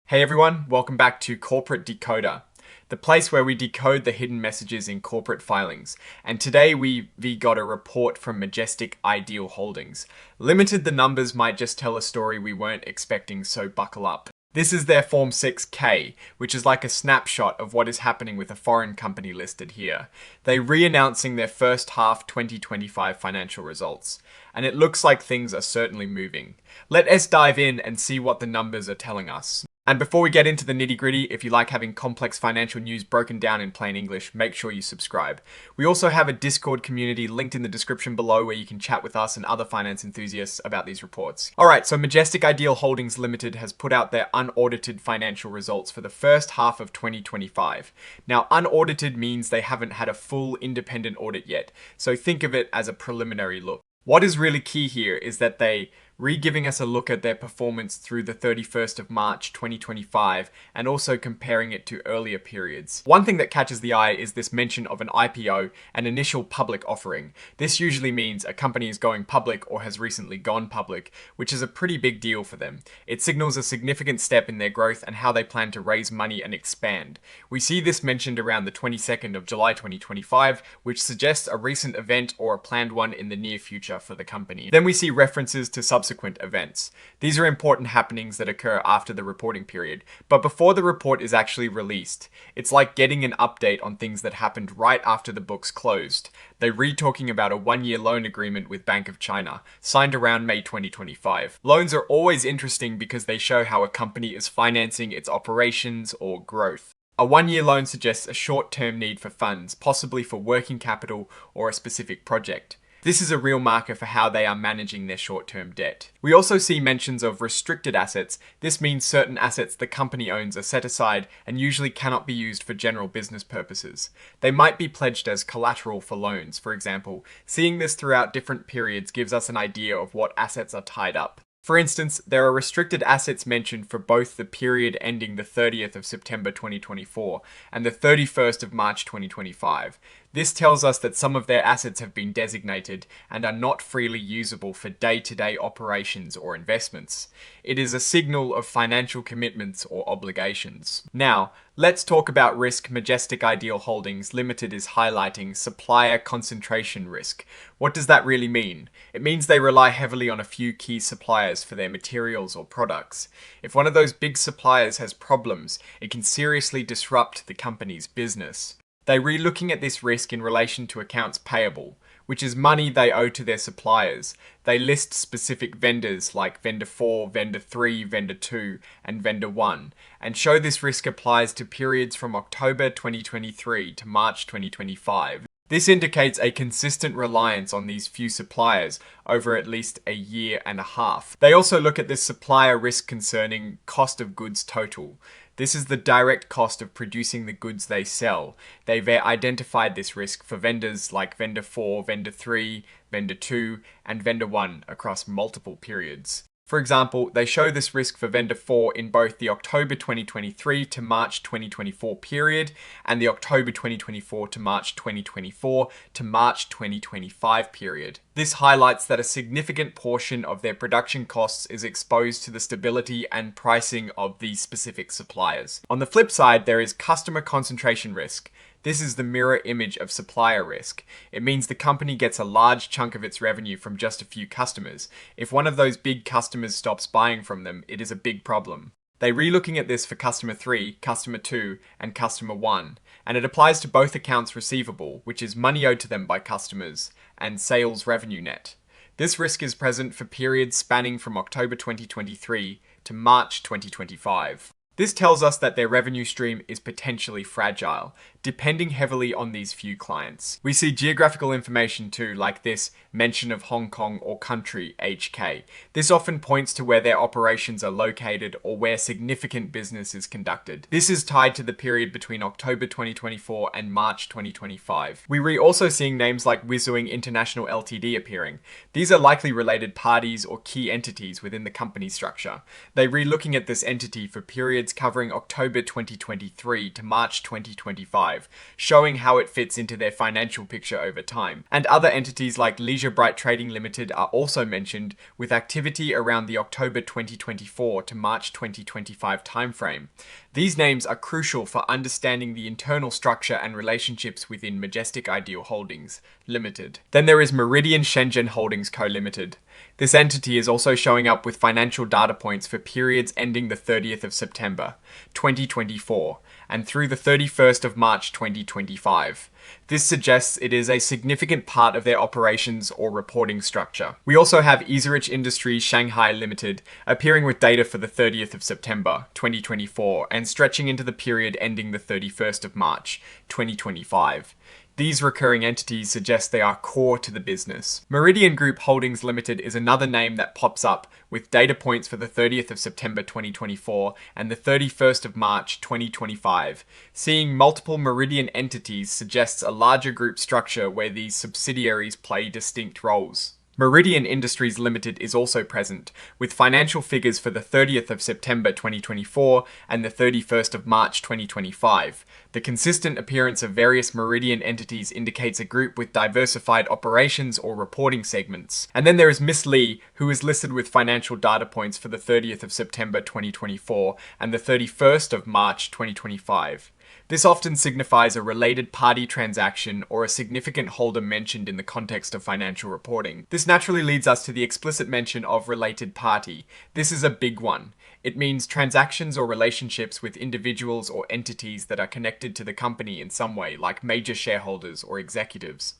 Hey everyone, welcome back to Corporate Decoder, the place where we decode the hidden messages in corporate filings. And today we got a report from Majestic Ideal Holdings. Limited the numbers might just tell a story we weren't expecting, so buckle up. This is their Form 6K, which is like a snapshot of what is happening with a foreign company listed here. They're re-announcing their first half 2025 financial results, and it looks like things are certainly moving. Let us dive in and see what the numbers are telling us. And before we get into the nitty-gritty, if you like having complex financial news broken down in plain English, make sure you subscribe. We also have a Discord community linked in the description below where you can chat with us and other finance enthusiasts about these reports. Alright, so Majestic Ideal Holdings Limited has put out their unaudited financial results for the first half of 2025. Now, unaudited means they haven't had a full independent audit yet, so think of it as a preliminary look. What is really key here is that they re-giving us a look at their performance through the 31st of March 2025 and also comparing it to earlier periods. One thing that catches the eye is this mention of an IPO, an initial public offering. This usually means a company is going public or has recently gone public, which is a pretty big deal for them. It signals a significant step in their growth and how they plan to raise money and expand. We see this mentioned around the 22nd of July 2025, which suggests a recent event or a planned one in the near future for the company. Then we see references to subsequent events. These are important happenings that occur after the reporting period, but before the report is actually released. It's like getting an update on things that happened right after the books closed. They're talking about a 1-year loan agreement with Bank of China, signed around May 2025. Loans are always interesting because they show how a company is financing its operations or growth. A 1-year loan suggests a short-term need for funds, possibly for working capital or a specific project. This is a real marker for how they are managing their short-term debt. We also see mentions of restricted assets. This means certain assets the company owns are set aside and usually cannot be used for general business purposes. They might be pledged as collateral for loans, for example. Seeing this throughout different periods gives us an idea of what assets are tied up. For instance, there are restricted assets mentioned for both the period ending the 30th of September 2024 and the 31st of March 2025. This tells us that some of their assets have been designated and are not freely usable for day-to-day operations or investments. It is a signal of financial commitments or obligations. Now, let's talk about risk. Majestic Ideal Holdings Limited is highlighting supplier concentration risk. What does that really mean? It means they rely heavily on a few key suppliers for their materials or products. If one of those big suppliers has problems, it can seriously disrupt the company's business. They're re-looking at this risk in relation to accounts payable, which is money they owe to their suppliers. They list specific vendors like Vendor 4, Vendor 3, Vendor 2, and Vendor 1, and show this risk applies to periods from October 2023 to March 2025. This indicates a consistent reliance on these few suppliers over at least a year and a half. They also look at this supplier risk concerning cost of goods total. This is the direct cost of producing the goods they sell. They've identified this risk for vendors like Vendor 4, Vendor 3, Vendor 2, and Vendor 1 across multiple periods. For example, they show this risk for Vendor 4 in both the October 2023 to March 2024 period and the October 2024 to March 2024 to March 2025 period. This highlights that a significant portion of their production costs is exposed to the stability and pricing of these specific suppliers. On the flip side, there is customer concentration risk. This is the mirror image of supplier risk. It means the company gets a large chunk of its revenue from just a few customers. If one of those big customers stops buying from them, it is a big problem. They're re-looking at this for Customer 3, Customer 2, and Customer 1, and it applies to both accounts receivable, which is money owed to them by customers, and sales revenue net. This risk is present for periods spanning from October 2023 to March 2025. This tells us that their revenue stream is potentially fragile, depending heavily on these few clients. We see geographical information too, like this mention of Hong Kong or country HK. This often points to where their operations are located or where significant business is conducted. This is tied to the period between October 2024 and March 2025. We're also seeing names like Wizzoing International Ltd appearing. These are likely related parties or key entities within the company structure. They're re-looking at this entity for periods covering October 2023 to March 2025. 2025, showing how it fits into their financial picture over time. And other entities like Leisure Bright Trading Limited are also mentioned, with activity around the October 2024 to March 2025 timeframe. These names are crucial for understanding the internal structure and relationships within Majestic Ideal Holdings Limited. Then there is Meridian Shenzhen Holdings Co. Limited. This entity is also showing up with financial data points for periods ending the 30th of September 2024 and through the 31st of March 2025. This suggests it is a significant part of their operations or reporting structure. We also have Easrich Industries Shanghai Limited appearing with data for the 30th of September 2024 and stretching into the period ending the 31st of March 2025. These recurring entities suggest they are core to the business. Meridian Group Holdings Limited is another name that pops up with data points for the 30th of September 2024 and the 31st of March 2025. Seeing multiple Meridian entities suggests a larger group structure where these subsidiaries play distinct roles. Meridian Industries Limited is also present, with financial figures for the 30th of September 2024 and the 31st of March 2025. The consistent appearance of various Meridian entities indicates a group with diversified operations or reporting segments. And then there is Miss Lee, who is listed with financial data points for the 30th of September 2024 and the 31st of March 2025. This often signifies a related party transaction or a significant holder mentioned in the context of financial reporting. This naturally leads us to the explicit mention of related party. This is a big one. It means transactions or relationships with individuals or entities that are connected to the company in some way, like major shareholders or executives.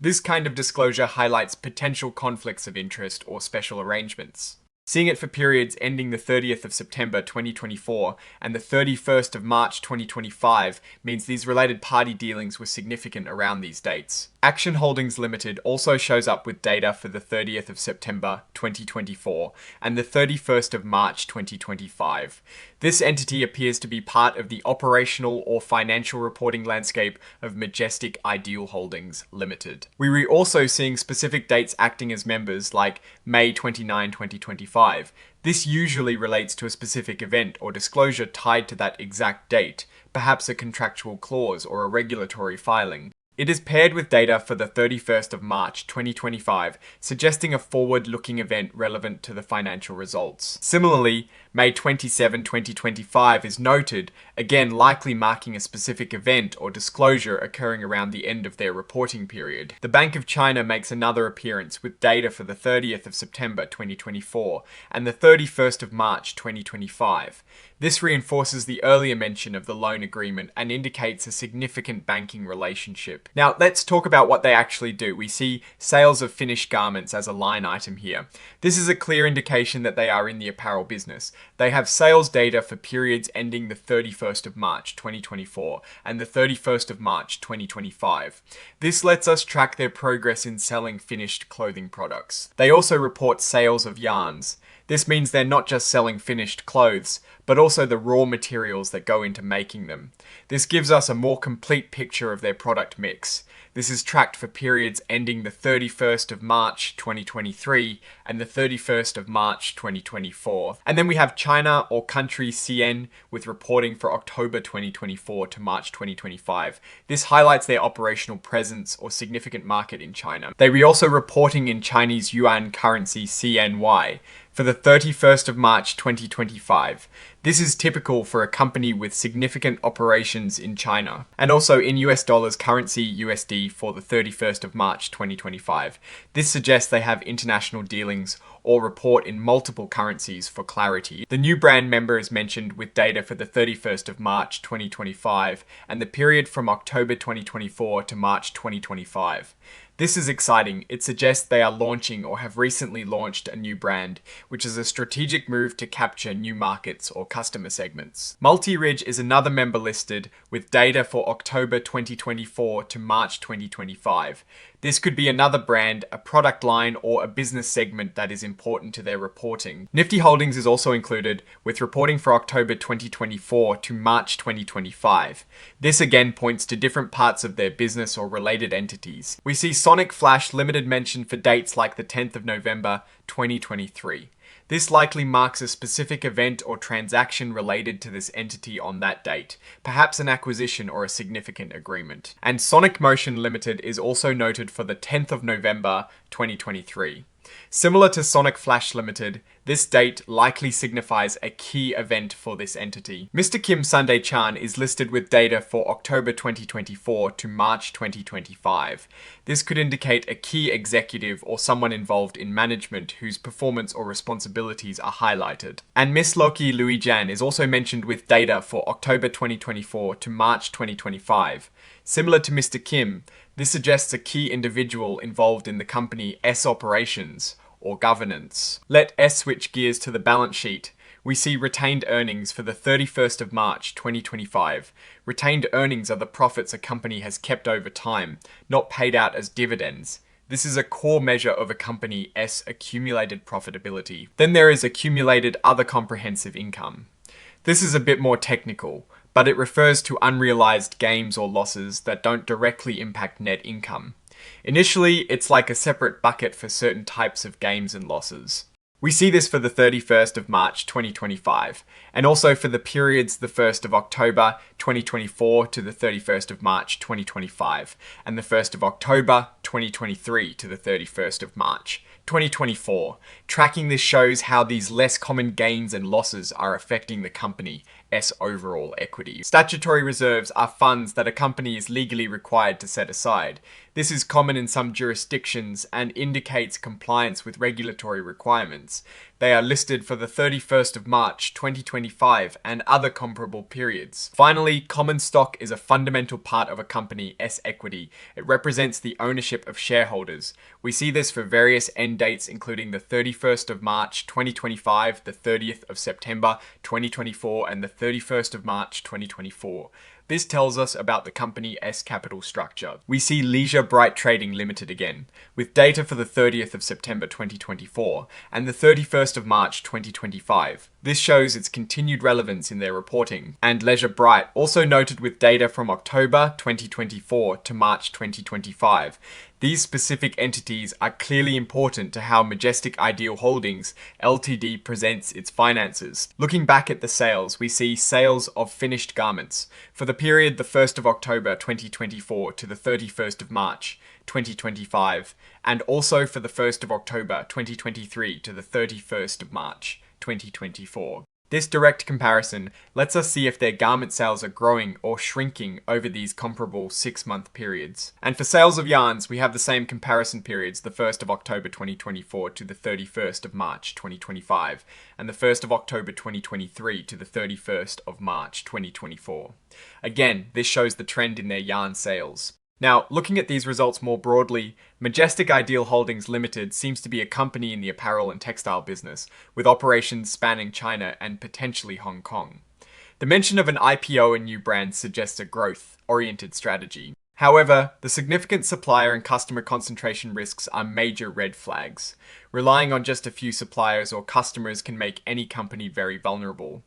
This kind of disclosure highlights potential conflicts of interest or special arrangements. Seeing it for periods ending the 30th of September 2024 and the 31st of March 2025 means these related party dealings were significant around these dates. Action Holdings Limited also shows up with data for the 30th of September 2024 and the 31st of March 2025. This entity appears to be part of the operational or financial reporting landscape of Majestic Ideal Holdings Limited. We were also seeing specific dates acting as members, like May 29, 2025. This usually relates to a specific event or disclosure tied to that exact date, perhaps a contractual clause or a regulatory filing. It is paired with data for the 31st of March 2025, suggesting a forward-looking event relevant to the financial results. Similarly, May 27, 2025 is noted, again likely marking a specific event or disclosure occurring around the end of their reporting period. The Bank of China makes another appearance with data for the 30th of September 2024 and the 31st of March 2025. This reinforces the earlier mention of the loan agreement and indicates a significant banking relationship. Now, let's talk about what they actually do. We see sales of finished garments as a line item here. This is a clear indication that they are in the apparel business. They have sales data for periods ending the 31st of March 2024 and the 31st of March 2025. This lets us track their progress in selling finished clothing products. They also report sales of yarns. This means they're not just selling finished clothes, but also the raw materials that go into making them. This gives us a more complete picture of their product mix. This is tracked for periods ending the 31st of March 2023 and the 31st of March 2024. And then we have China or country CN with reporting for October 2024 to March 2025. This highlights their operational presence or significant market in China. They were also reporting in Chinese yuan currency CNY for the 31st of March 2025. This is typical for a company with significant operations in China, and also in US dollars currency USD for the 31st of March 2025. This suggests they have international dealings or report in multiple currencies for clarity. The new brand member is mentioned with data for the 31st of March 2025 and the period from October 2024 to March 2025. This is exciting. It suggests they are launching or have recently launched a new brand, which is a strategic move to capture new markets or customer segments. Multi-Ridge is another member listed with data for October 2024 to March 2025. This could be another brand, a product line, or a business segment that is important to their reporting. Nifty Holdings is also included with reporting for October 2024 to March 2025. This again points to different parts of their business or related entities. We see Sonic Flash Limited mentioned for dates like the 10th of November 2023. This likely marks a specific event or transaction related to this entity on that date, perhaps an acquisition or a significant agreement. And Sonic Motion Limited is also noted for the 10th of November 2023. Similar to Sonic Flash Limited, this date likely signifies a key event for this entity. Mr. Kim Sunday Chan is listed with data for October 2024 to March 2025. This could indicate a key executive or someone involved in management whose performance or responsibilities are highlighted. And Miss Loki Louis Jan is also mentioned with data for October 2024 to March 2025. Similar to Mr. Kim, this suggests a key individual involved in the company S operations or governance. Let S switch gears to the balance sheet. We see retained earnings for the 31st of March 2025. Retained earnings are the profits a company has kept over time, not paid out as dividends. This is a core measure of a company S accumulated profitability. Then there is accumulated other comprehensive income. This is a bit more technical, but it refers to unrealized gains or losses that don't directly impact net income. Initially, it's like a separate bucket for certain types of gains and losses. We see this for the 31st of March 2025, and also for the periods the 1st of October 2024 to the 31st of March 2025, and the 1st of October 2023 to the 31st of March 2024. Tracking this shows how these less common gains and losses are affecting the company S overall equity. Statutory reserves are funds that a company is legally required to set aside. This is common in some jurisdictions and indicates compliance with regulatory requirements. They are listed for the 31st of March 2025 and other comparable periods. Finally, common stock is a fundamental part of a company S equity. It represents the ownership of shareholders. We see this for various end dates including the 31st of March 2025, the 30th of September 2024 and the 31st of March 2024. This tells us about the company S capital structure. We see Leisure Bright Trading Limited again, with data for the 30th of September 2024 and the 31st of March 2025. This shows its continued relevance in their reporting. And Leisure Bright, also noted with data from October 2024 to March 2025. These specific entities are clearly important to how Majestic Ideal Holdings Ltd presents its finances. Looking back at the sales, we see sales of finished garments for the period the 1st of October 2024 to the 31st of March 2025, and also for the 1st of October 2023 to the 31st of March 2024. This direct comparison lets us see if their garment sales are growing or shrinking over these comparable 6-month periods. And for sales of yarns, we have the same comparison periods, the 1st of October 2024 to the 31st of March 2025, and the 1st of October 2023 to the 31st of March 2024. Again, this shows the trend in their yarn sales. Now, looking at these results more broadly, Majestic Ideal Holdings Limited seems to be a company in the apparel and textile business, with operations spanning China and potentially Hong Kong. The mention of an IPO and new brand suggests a growth-oriented strategy. However, the significant supplier and customer concentration risks are major red flags. Relying on just a few suppliers or customers can make any company very vulnerable.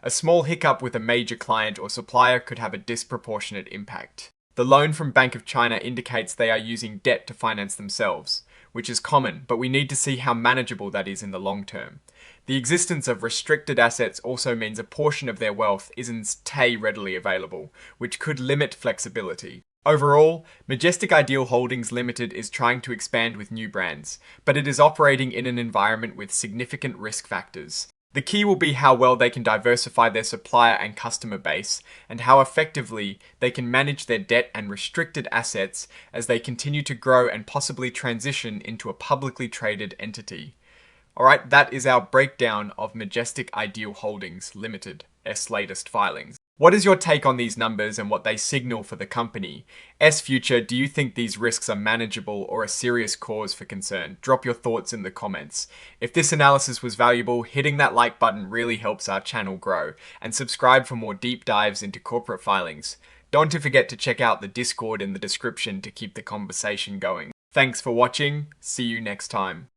A small hiccup with a major client or supplier could have a disproportionate impact. The loan from Bank of China indicates they are using debt to finance themselves, which is common, but we need to see how manageable that is in the long term. The existence of restricted assets also means a portion of their wealth isn't readily available, which could limit flexibility. Overall, Majestic Ideal Holdings Limited is trying to expand with new brands, but it is operating in an environment with significant risk factors. The key will be how well they can diversify their supplier and customer base, and how effectively they can manage their debt and restricted assets as they continue to grow and possibly transition into a publicly traded entity. Alright, that is our breakdown of Majestic Ideal Holdings Limited, S latest filings. What is your take on these numbers and what they signal for the company? S Future, do you think these risks are manageable or a serious cause for concern? Drop your thoughts in the comments. If this analysis was valuable, hitting that like button really helps our channel grow, and subscribe for more deep dives into corporate filings. Don't forget to check out the Discord in the description to keep the conversation going. Thanks for watching, see you next time.